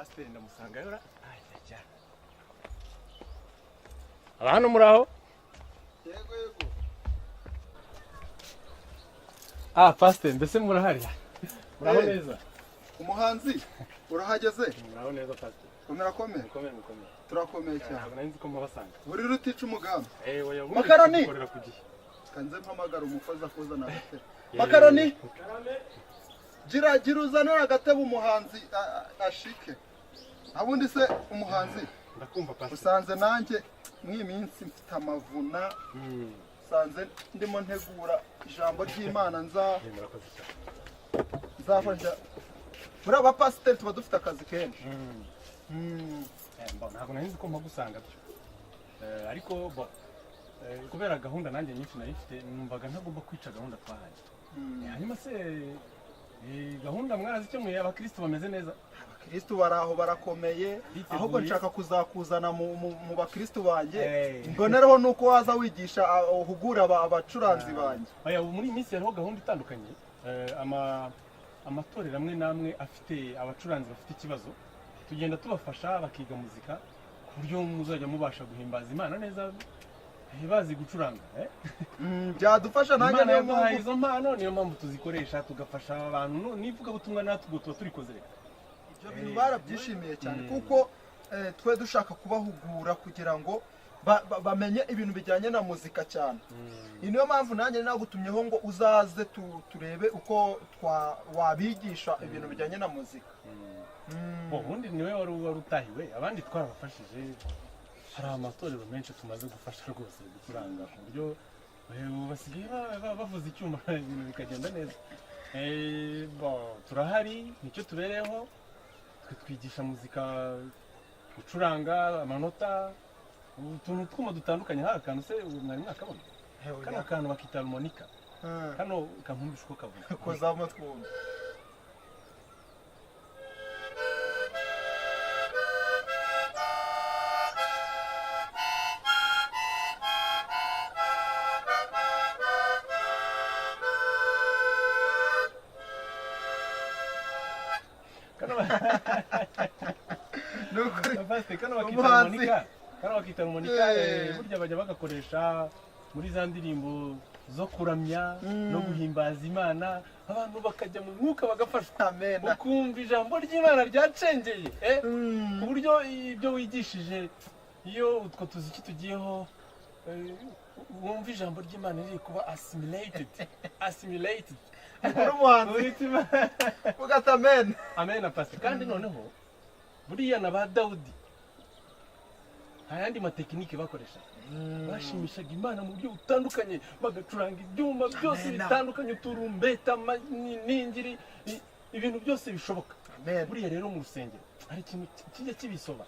pasiteri ndamusanga yora ajya abantu muraho yego pasiteri mbese murahari muraho neza umuhanzi urahageze muraho neza pasiteri murakomeye turakomeye cyane ntabwo nari nzi ko mubasanga buri rutica umugambi oya makaroni kanze mpamagara umukozi akoza na gatebe makaroni gira uzanira agatebe umuhanzi ashike abundi se umuhanzi ndakumva pasiteri usanze nanjye mw'iyi minsi mfite amavuna usanze ndimo ntegura ijambo ry'Imana nzafasha muri aba pasiteri tuba dufite akazi kenshi ntabwo nari nzi ko mpagusanga byo ariko kubera gahunda nanjye nyinshi nari mfite numvaga ntagomba kwica gahunda twahaye hanyuma se gahunda mwarazikemuye abakristo bameze neza abakristo baraho barakomeye ahubwo nshaka kuzakuzana mu bakristo banjye mbonereho nuko waza wigisha uhugura abacuranzi banjye muri iyi minsi hariho gahunda itandukanye amatorero amwe n'amwe afite abacuranzi bafite ikibazo tugenda tubafasha bakiga muzika ku buryo muzajya mubasha guhimbaza Imana neza bazi gucuranga byadufasha nanjye niyo mpamvu izo mpano niyo mpamvu tuzikoresha tugafasha abantu nivuga butumwa natwe tuba turikoze reka ibyo bintu barabyishimiye cyane kuko twe dushaka kubahugura kugira ngo bamenye ibintu bijyanye na muzika cyane niyo mpamvu nanjye nagutumyeho ngo uzaze turebe uko wabigisha ibintu bijyanye na muzika ubundi niwe wari utahiwe abandi twarabafashije hari amatorero menshi tumaze gufasha rwose gucuranga ku buryo basigaye bavuza icyuma ibintu bikagenda neza turahari nicyo tubereyeho twe twigisha muzika gucuranga amanota utuntu twuma dutandukanye hari akantu se mwari mwakabona kano akantu bakita harmonica kano kankumvisha uko kavuga kozamo twumva kano bakita harmonica burya bajya bagakoresha muri za ndirimbo zo kuramya no guhimbaza Imana abantu bakajya mu mwuka bagafashwa ukumva ijambo ry'Imana ryacengeye ku buryo ibyo wigishije iyo utwo tuziki tugiyeho wumva ijambo ry'Imana riri kuba assimilated ugata amen apasi kandi noneho buriya na ba Dawudi ayandi matekinike bakoresha bashimishaga Imana mu buryo butandukanye bagacuranga ibyuma byose bitandukanye uturumbeta n'ingiri ibintu byose bishoboka buriya rero mu rusengero hari ikintu kijya kibisoba